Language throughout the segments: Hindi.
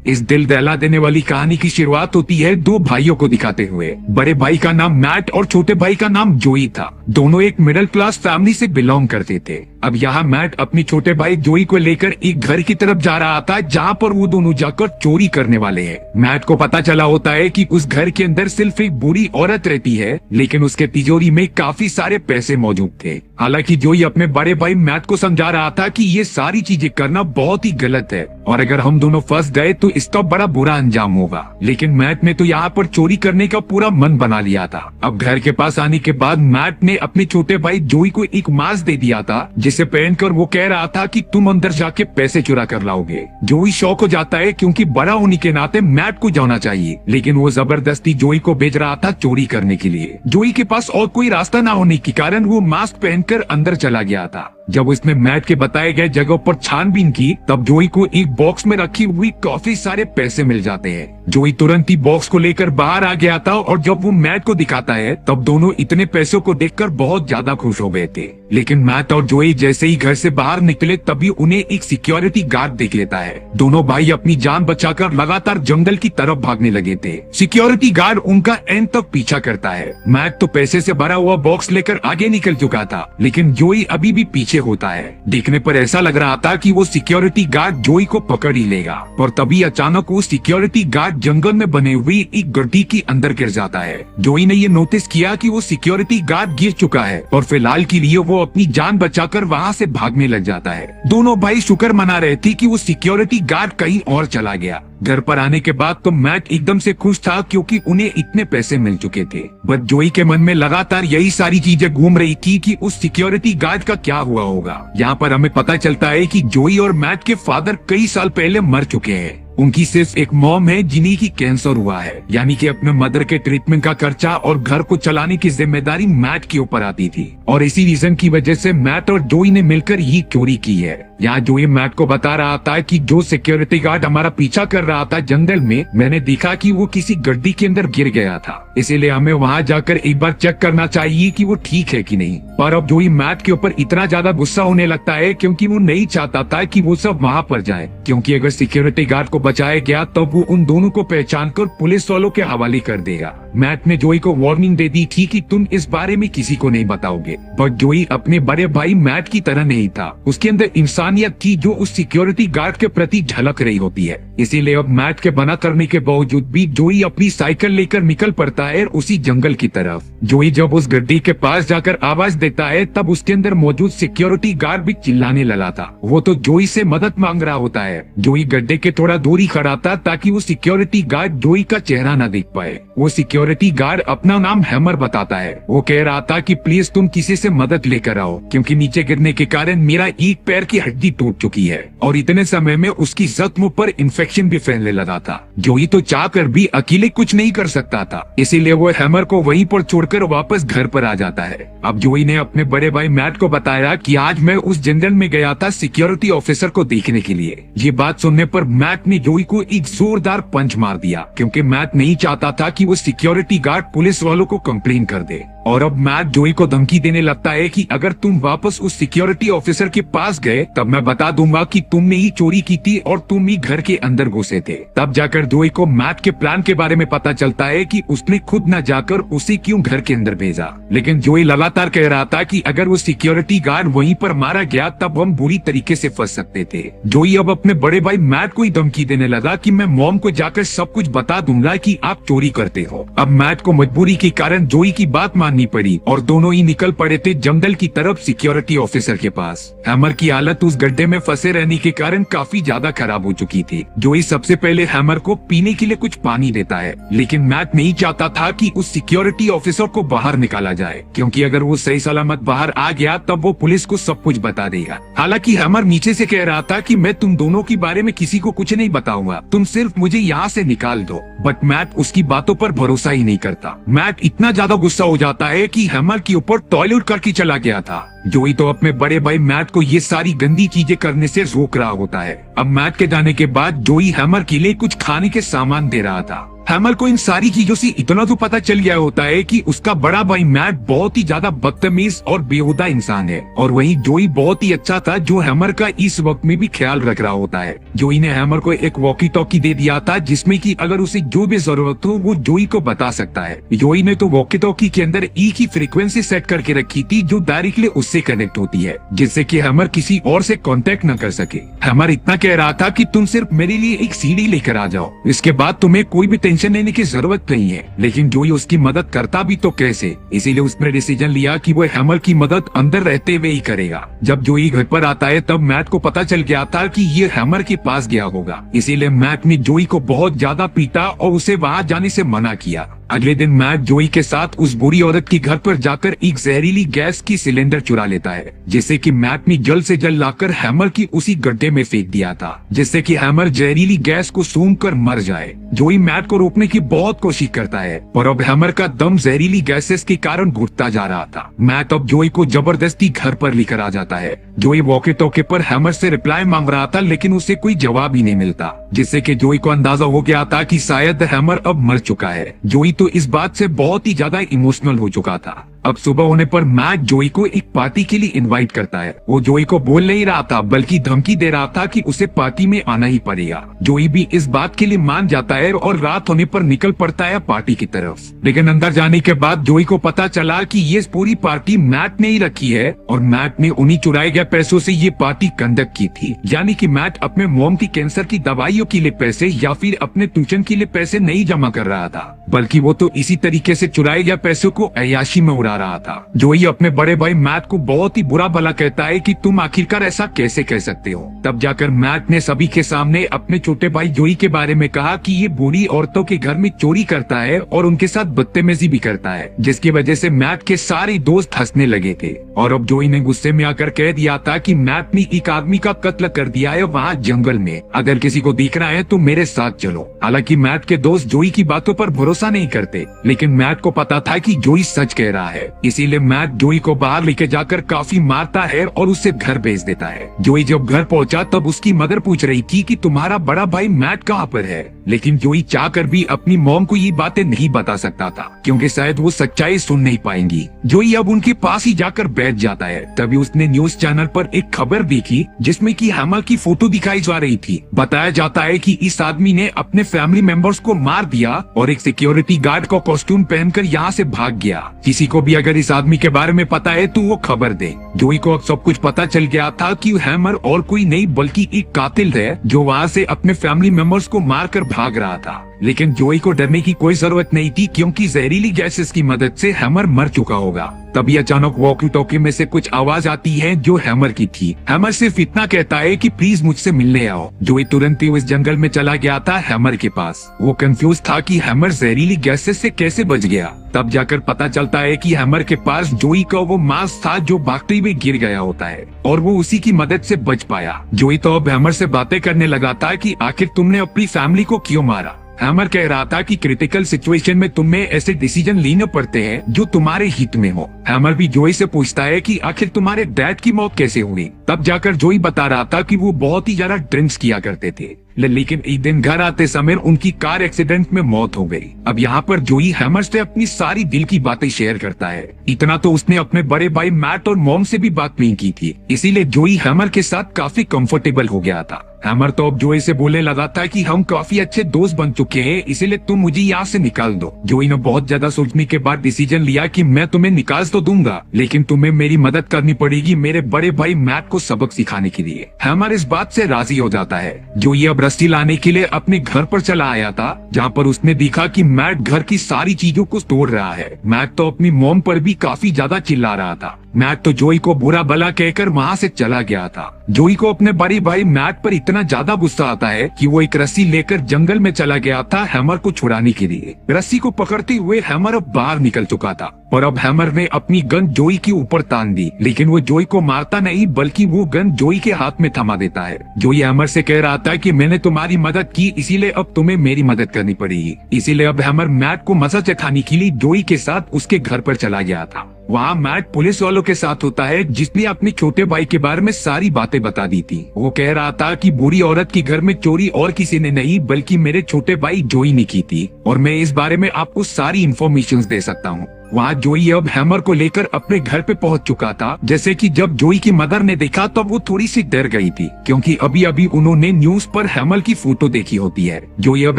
इस दिल दहला देने वाली कहानी की शुरुआत होती है दो भाइयों को दिखाते हुए। बड़े भाई का नाम मैट और छोटे भाई का नाम जोई था। दोनों एक मिडिल क्लास फैमिली से बिलोंग करते थे। अब यहाँ मैट अपनी छोटे भाई जोई को लेकर एक घर की तरफ जा रहा था जहाँ पर वो दोनों जाकर चोरी करने वाले हैं। मैट को पता चला होता है कि उस घर के अंदर सिर्फ एक बुरी औरत रहती है, लेकिन उसके तिजोरी में काफी सारे पैसे मौजूद थे। हालांकि जोई अपने बड़े भाई मैट को समझा रहा था कि ये सारी चीजें करना बहुत ही गलत है और अगर हम दोनों फंस गए तो इसका बड़ा बुरा अंजाम होगा। लेकिन मैट ने तो यहाँ पर चोरी करने का पूरा मन बना लिया था। अब घर के पास आने के बाद मैट ने अपने छोटे भाई जोई को एक मास्क दे दिया था जिसे पहनकर वो कह रहा था कि तुम अंदर जाके पैसे चुरा कर लाओगे। जोई शौक हो जाता है क्योंकि बड़ा होने के नाते मैट को जाना चाहिए, लेकिन वो जबरदस्ती जोई को भेज रहा था चोरी करने के लिए। जोई के पास और कोई रास्ता न होने के कारण वो मास्क पहनकर अंदर चला गया था। जब उसने मैट के बताए गए जगह पर छानबीन की तब जोई को एक बॉक्स में रखी हुई काफी सारे पैसे मिल जाते हैं। जोई तुरंत ही बॉक्स को लेकर बाहर आ गया था और जब वो मैट को दिखाता है तब दोनों इतने पैसों को देखकर बहुत ज्यादा खुश हो गए थे। लेकिन मैट और जोई जैसे ही घर से बाहर निकले तभी उन्हें एक सिक्योरिटी गार्ड देख लेता है। दोनों भाई अपनी जान बचाकर लगातार जंगल की तरफ भागने लगे थे। सिक्योरिटी गार्ड उनका एंड तक पीछा करता है। मैट तो पैसे से भरा हुआ बॉक्स लेकर आगे निकल चुका था, लेकिन जोई अभी भी पीछे होता है। देखने पर ऐसा लग रहा था कि वो सिक्योरिटी गार्ड जोई को पकड़ ही लेगा, और तभी अचानक वो सिक्योरिटी गार्ड जंगल में बने हुई एक गड्ढी के अंदर गिर जाता है। जोई ने ये नोटिस किया कि वो सिक्योरिटी गार्ड गिर चुका है और फिलहाल के लिए वो अपनी जान बचाकर वहाँ से भागने लग जाता है। दोनों भाई शुक्र मना रहे थे कि वो सिक्योरिटी गार्ड कहीं और चला गया। घर पर आने के बाद तो मैट एकदम से खुश था क्योंकि उन्हें इतने पैसे मिल चुके थे। बट जोई के मन में लगातार यही सारी चीजें घूम रही थी कि उस सिक्योरिटी गार्ड का क्या हुआ होगा। यहाँ पर हमें पता चलता है कि जोई और मैट के फादर कई साल पहले मर चुके हैं। उनकी सिर्फ एक मॉम है जिन्हीं की कैंसर हुआ है, यानी कि अपने मदर के ट्रीटमेंट का खर्चा और घर को चलाने की जिम्मेदारी मैट के ऊपर आती थी और इसी रीजन की वजह से मैट और जोई ने मिलकर ये चोरी की है। यहाँ जोई मैट को बता रहा था कि जो सिक्योरिटी गार्ड हमारा पीछा कर रहा था जंगल में, मैंने देखा कि वो किसी गड्ढी के अंदर गिर गया था, इसीलिए हमें वहाँ जाकर एक बार चेक करना चाहिए कि वो ठीक है कि नहीं। पर अब जोई मैट के ऊपर इतना ज्यादा गुस्सा होने लगता है क्योंकि वो नहीं चाहता था कि वो सब वहाँ पर जाए, क्योंकि अगर सिक्योरिटी गार्ड को बचाया गया तब वो उन दोनों को पहचान कर पुलिस वालों के हवाले कर देगा। मैट ने जोई को वार्निंग दे दी थी कि तुम इस बारे में किसी को नहीं बताओगे, बट जोई अपने बड़े भाई मैट की तरह नहीं था। उसके अंदर इंसानियत थी जो उस सिक्योरिटी गार्ड के प्रति झलक रही होती है। इसीलिए अब मैट के मना करने के बावजूद भी जोई अपनी साइकिल लेकर निकल पड़ता है उसी जंगल की तरफ। जोई जब उस गड्ढी के पास जाकर आवाज देता है तब उसके अंदर मौजूद सिक्योरिटी गार्ड भी चिल्लाने लगा था। वो तो जोई से मदद मांग रहा होता है। जोई गड्ढे के थोड़ा दूरी खड़ा था ताकि वो सिक्योरिटी गार्ड जोई का चेहरा न देख पाए। वो सिक्योरिटी गार्ड अपना नाम हैमर बताता है। वो कह रहा था कि प्लीज तुम किसी से मदद लेकर आओ, क्योंकि नीचे गिरने के कारण मेरा एक पैर की हड्डी टूट चुकी है और इतने समय में उसकी जख्म पर इन्फेक्शन भी फैलने लगा था। जोई तो चाहकर भी अकेले कुछ नहीं कर सकता था, इसीलिए वो हैमर को वहीं पर छोड़कर वापस घर पर आ जाता है। अब जोई ने अपने बड़े भाई मैट को बताया कि आज मैं उस जंगल में गया था सिक्योरिटी ऑफिसर को देखने के लिए। ये बात सुनने पर मैट ने जोई को एक जोरदार पंच मार दिया, क्योंकि मैट नहीं चाहता था कि वो सिक्योरिटी गार्ड पुलिस वालों को कंप्लेन कर दे। और अब मैट जोई को धमकी देने लगता है कि अगर तुम वापस उस सिक्योरिटी ऑफिसर के पास गए तब मैं बता दूंगा कि तुमने ही चोरी की थी और तुम ही घर के अंदर घुसे थे। तब जाकर जोई को मैट के प्लान के बारे में पता चलता है कि उसने खुद न जाकर उसे क्यों घर के अंदर भेजा। लेकिन जोई लगातार कह रहा था कि अगर वो सिक्योरिटी गार्ड वहीं पर मारा गया तब हम बुरी तरीके से फंस सकते थे। जोई अब अपने बड़े भाई मैट को ही धमकी देने लगा कि मैं मॉम को जाकर सब कुछ बता दूंगा कि आप चोरी करते हो। अब मैट को मजबूरी के कारण जोई की बात माननी पड़ी और दोनों ही निकल पड़े थे जंगल की तरफ सिक्योरिटी ऑफिसर के पास। हैमर की हालत उस गड्ढे में फंसे रहने के कारण काफी ज्यादा खराब हो चुकी थी। जोई सबसे पहले हैमर को पीने के लिए कुछ पानी देता है, लेकिन मैट नहीं चाहता था कि उस सिक्योरिटी ऑफिसर को बाहर निकाला जाए, क्योंकि अगर वो सही सलामत बाहर आ गया तब वो पुलिस को सब कुछ बता देगा। हालांकि हैमर नीचे से कह रहा था कि मैं तुम दोनों के बारे में किसी को कुछ नहीं बताऊंगा, तुम सिर्फ मुझे यहाँ से निकाल दो। बट मैट उसकी बातों पर भरोसा ही नहीं करता। मैट इतना ज्यादा गुस्सा हो जाता है कि हैमर के ऊपर टॉयलेट करके चला गया था। जोई तो अपने बड़े भाई मैट को ये सारी गंदी चीजें करने से रोक रहा होता है। अब मैट के जाने के बाद जोई हैमर के लिए कुछ खाने के सामान दे रहा था। हैमर को इन सारी चीजों से इतना तो पता चल गया होता है कि उसका बड़ा भाई मैट बहुत ही ज्यादा बदतमीज और बेहुदा इंसान है, और वहीं जोई बहुत ही अच्छा था जो हैमर का इस वक्त में भी ख्याल रख रहा होता है। जोई ने हैमर को एक वॉकी टॉकी दे दिया था जिसमें कि अगर उसे जो भी जरूरत हो वो जोई को बता सकता है। जोई ने तो वॉकी टॉकी के अंदर एक ही फ्रीक्वेंसी सेट करके रखी थी जो डायरेक्टली उससे कनेक्ट होती है, जिससे कि हैमर किसी और से कांटेक्ट न कर सके। हैमर इतना कह रहा था कि तुम सिर्फ मेरे लिए एक सीडी लेकर आ जाओ, इसके बाद तुम्हें कोई भी टेंशन लेने की जरूरत नहीं है। लेकिन जोई उसकी मदद करता भी तो कैसे, इसीलिए उसने डिसीजन लिया कि वो हैमर की मदद अंदर रहते हुए ही करेगा। जब जोई घर पर आता है तब मैट को पता चल गया था कि ये हैमर के पास गया होगा, इसीलिए मैट ने जोई को बहुत ज्यादा पीटा और उसे वहाँ जाने से मना किया। अगले दिन मैट जोई के साथ उस बुरी औरत के घर पर जाकर एक जहरीली गैस की सिलेंडर चुरा लेता है, जिससे कि मैट ने जल्द से जल्द लाकर हैमर की उसी गड्ढे में फेंक दिया था, जिससे कि हैमर जहरीली गैस को सूंघकर मर जाए। जोई मैट को रोकने की बहुत कोशिश करता है, पर अब हैमर का दम जहरीली गैसेस के कारण घुटता जा रहा था। मैट अब जोई को जबरदस्ती घर पर लेकर आ जाता है। जोई वॉकी टॉकी पर हैमर से रिप्लाई मांग रहा था, लेकिन उसे कोई जवाब ही नहीं मिलता, जिससे कि जोई को अंदाजा हो गया था कि शायद हैमर अब मर चुका है। जोई तो इस बात से बहुत ही ज्यादा इमोशनल हो चुका था। अब सुबह होने पर मैट जोई को एक पार्टी के लिए इनवाइट करता है। वो जोई को बोल नहीं रहा था बल्कि धमकी दे रहा था कि उसे पार्टी में आना ही पड़ेगा। जोई भी इस बात के लिए मान जाता है और रात होने पर निकल पड़ता है पार्टी की तरफ। लेकिन अंदर जाने के बाद जोई को पता चला कि ये पूरी पार्टी मैट ने ही रखी है और मैट ने उन्हीं चुराए गए पैसों से ये पार्टी कंडक्ट की थी। यानी कि मैट अपने मॉम की कैंसर की दवाइयों के लिए पैसे या फिर अपने ट्यूशन के लिए पैसे नहीं जमा कर रहा था, बल्कि वो तो इसी तरीके से चुराए गए पैसों को अय्याशी में उड़ा रहा था। जोई अपने बड़े भाई मैट को बहुत ही बुरा भला कहता है कि तुम आखिरकार ऐसा कैसे कह सकते हो। तब जाकर मैट ने सभी के सामने अपने छोटे भाई जोई के बारे में कहा कि ये बूढ़ी औरतों के घर में चोरी करता है और उनके साथ बदतमीजी भी करता है, जिसकी वजह से मैट के सारे दोस्त हंसने लगे थे। और अब जोई ने गुस्से में आकर कह दिया था कि मैट ने एक आदमी का कत्ल कर दिया है वहाँ जंगल में, अगर किसी को दिखना है तो मेरे साथ चलो। हालांकि मैट के दोस्त जोई की बातों पर भरोसा नहीं करते, लेकिन मैट को पता था कि जोई सच कह रहा है, इसीलिए मैट जोई को बाहर लेके जाकर काफी मारता है और उसे घर भेज देता है। जोई जब घर पहुंचा तब उसकी मदर पूछ रही थी कि तुम्हारा बड़ा भाई मैट कहाँ पर है, लेकिन जोई चाहकर भी अपनी मॉम को ये बातें नहीं बता सकता था क्योंकि शायद वो सच्चाई सुन नहीं पाएंगी। जोई अब उनके पास ही जाकर बैठ जाता है। तभी उसने न्यूज चैनल पर एक खबर देखी जिसमें कि हैमर की फोटो दिखाई जा रही थी। बताया जाता है कि इस आदमी ने अपने फैमिली मेंबर्स को मार दिया और एक सिक्योरिटी गार्ड का कॉस्ट्यूम पहनकर यहाँ से भाग गया। किसी को भी अगर इस आदमी के बारे में पता है तो वो खबर दे। जोई को अब सब कुछ पता चल गया था कि हैमर और कोई नहीं बल्कि एक कातिल है जो वहाँ से अपने फैमिली मेंबर्स को मारकर भाग रहा था। लेकिन जोई को डरने की कोई जरूरत नहीं थी क्योंकि जहरीली गैसेस की मदद से हैमर मर चुका होगा। तभी अचानक वॉकी टॉकी में से कुछ आवाज आती है जो हैमर की थी। हैमर सिर्फ इतना कहता है कि प्लीज मुझसे मिलने आओ। जोई तुरंत ही उस जंगल में चला गया था हैमर के पास। वो कंफ्यूज था कि हैमर जहरीली गैसेस से कैसे बच गया। तब जाकर पता चलता है कि हैमर के पास जोई का वो मास्क था जो भागते हुए गिर गया होता है और वो उसी की मदद से बच पाया। जोई तो अब हैमर से बातें करने लगा था कि आखिर तुमने अपनी फैमिली को क्यों मारा। हैमर कह रहा था कि क्रिटिकल सिचुएशन में तुम्हें ऐसे डिसीजन लेने पड़ते हैं जो तुम्हारे हित में हो। हैमर भी जोई से पूछता है कि आखिर तुम्हारे डैड की मौत कैसे हुई। तब जाकर जोई बता रहा था कि वो बहुत ही ज्यादा ड्रिंक्स किया करते थे, लेकिन एक दिन घर आते समय उनकी कार एक्सीडेंट में मौत हो गई। अब यहाँ पर जोई हैमर से अपनी सारी दिल की बातें शेयर करता है। इतना तो उसने अपने बड़े भाई मैट और मॉम से भी बात नहीं की थी, इसीलिए जोई हैमर के साथ काफी कंफर्टेबल हो गया था। हैमर तो अब जोई से बोलने लगा था कि हम काफी अच्छे दोस्त बन चुके हैं, इसीलिए तुम मुझे यहाँ से निकाल दो। जोई ने बहुत ज्यादा सोचने के बाद डिसीजन लिया कि मैं तुम्हें निकाल तो दूंगा, लेकिन तुम्हें मेरी मदद करनी पड़ेगी मेरे बड़े भाई मैट को सबक सिखाने के लिए। हैमर इस बात से राजी हो जाता है। जोई अब रस्सी लाने के लिए अपने घर पर चला आया था, जहाँ पर उसने देखा कि मैट घर की सारी चीजों को तोड़ रहा है। मैट तो अपनी मॉम पर भी काफी ज्यादा चिल्ला रहा था। मैट तो जोई को बुरा भला कहकर वहाँ से चला गया था। जोई को अपने बड़े भाई मैट पर इतना ज्यादा गुस्सा आता है कि वो एक रस्सी लेकर जंगल में चला गया था हैमर को छुड़ाने के लिए। रस्सी को पकड़ते हुए हैमर अब बाहर निकल चुका था और अब हैमर ने अपनी गन जोई के ऊपर तान दी, लेकिन वो जोई को मारता नहीं बल्कि वो गन जोई के हाथ में थमा देता है। जोई हैमर से कह रहा था कि मैंने तुम्हारी मदद की, इसीलिए अब तुम्हें मेरी मदद करनी पड़ेगी। इसीलिए अब हैमर मैट को मजा चखाने के लिए जोई के साथ उसके घर पर चला गया था। वहाँ मैट पुलिस वालों के साथ होता है जिसने अपने छोटे भाई के बारे में सारी बातें बता दी थी। वो कह रहा था कि बुरी औरत के घर में चोरी और किसी ने नहीं बल्कि मेरे छोटे भाई जोई ने की थी और मैं इस बारे में आपको सारी इन्फॉर्मेशन दे सकता हूँ। वहाँ जोई अब हैमर को लेकर अपने घर पे पहुंच चुका था। जैसे कि जब जोई की मदर ने देखा तब वो थोड़ी सी डर गई थी क्योंकि अभी अभी उन्होंने न्यूज पर हैमर की फोटो देखी होती है। जोई अब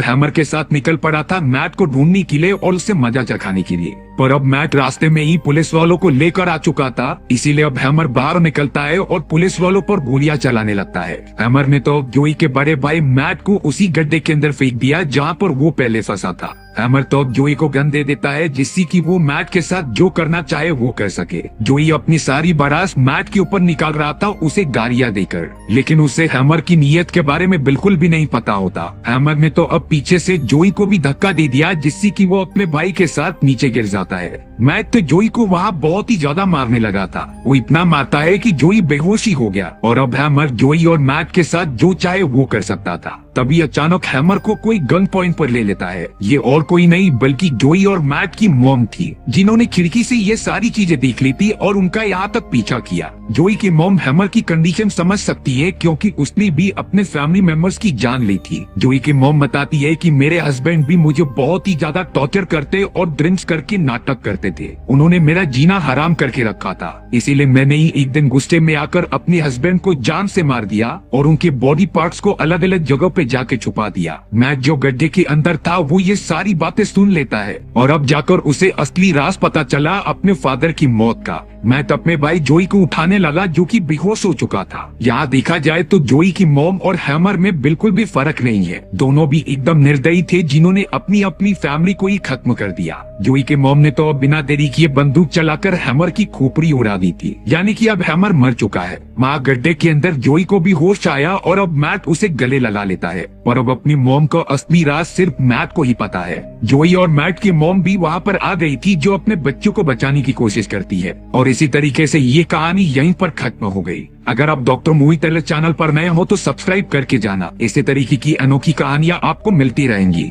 हैमर के साथ निकल पड़ा था मैट को ढूंढने के लिए और उसे मजा चखाने के लिए, पर अब मैट रास्ते में ही पुलिस वालों को लेकर आ चुका था। इसीलिए अब हैमर बाहर निकलता है और पुलिस वालों पर गोलियां चलाने लगता है। हैमर ने तो जोई के बड़े भाई मैट को उसी गड्ढे के अंदर फेंक दिया जहाँ पर वो पहले फंसा था। हैमर तो अब जोई को गन दे देता है जिससे कि वो मैट के साथ जो करना चाहे वो कर सके। जोई अपनी सारी बरास मैट के ऊपर निकाल रहा था उसे गालियां देकर, लेकिन उसे हैमर की नीयत के बारे में बिल्कुल भी नहीं पता होता। हैमर ने तो अब पीछे से जोई को भी धक्का दे दिया जिससे कि वो अपने भाई के साथ नीचे गिर जाता है। मैट तो जोई को वहाँ बहुत ही ज्यादा मारने लगा था। वो इतना मारता है कि जोई बेहोशी हो गया और अब हैमर जोई और मैट के साथ जो चाहे वो कर सकता था। तभी अचानक हैमर को कोई गन पॉइंट पर ले लेता है। ये और कोई नहीं बल्कि जोई और मैट की मॉम थी जिन्होंने खिड़की से ये सारी चीजें देख ली थी और उनका यहाँ तक पीछा किया। जोई की मॉम हैमर की कंडीशन समझ सकती है क्योंकि उसने भी अपने फैमिली मेंबर्स की जान ली थी। जोई की मॉम बताती है कि मेरे हस्बैंड भी मुझे बहुत ही ज्यादा टॉर्चर करते और ड्रिंक्स करके नाटक करते थे। उन्होंने मेरा जीना हराम करके रखा था, इसीलिए मैंने ही एक दिन गुस्से में आकर अपने हस्बैंड को जान से मार दिया और उनके बॉडी पार्ट्स को अलग अलग जगह पे जाके छुपा दिया। मैट जो गड्ढे के अंदर था वो ये सारी बातें सुन लेता है और अब जाकर उसे असली राज पता चला अपने फादर की मौत का। मैट अपने भाई जोई को उठाने लगा जो कि बेहोश हो चुका था। यहाँ देखा जाए तो जोई की मॉम और हैमर में बिल्कुल भी फर्क नहीं है। दोनों भी एकदम निर्दयी थे जिन्होंने अपनी अपनी फैमिली को ही खत्म कर दिया। जोई के मॉम ने तो अब बिना देरी किए बंदूक चलाकर हैमर की खोपड़ी उड़ा दी थी, यानी कि अब हैमर मर चुका है। वहाँ गड्ढे के अंदर जोई को भी होश आया और अब मैट उसे गले लगा लेता है और अब अपनी मॉम का असली राज सिर्फ मैट को ही पता है। जोई और मैट की मॉम भी वहाँ पर आ गई थी जो अपने बच्चों को बचाने की कोशिश करती है और इसी तरीके से ये कहानी यहीं पर खत्म हो गई। अगर आप डॉक्टर मूवी टेलर चैनल पर नए हो तो सब्सक्राइब करके जाना, इसी तरीके की अनोखी कहानियाँ आपको मिलती रहेंगी।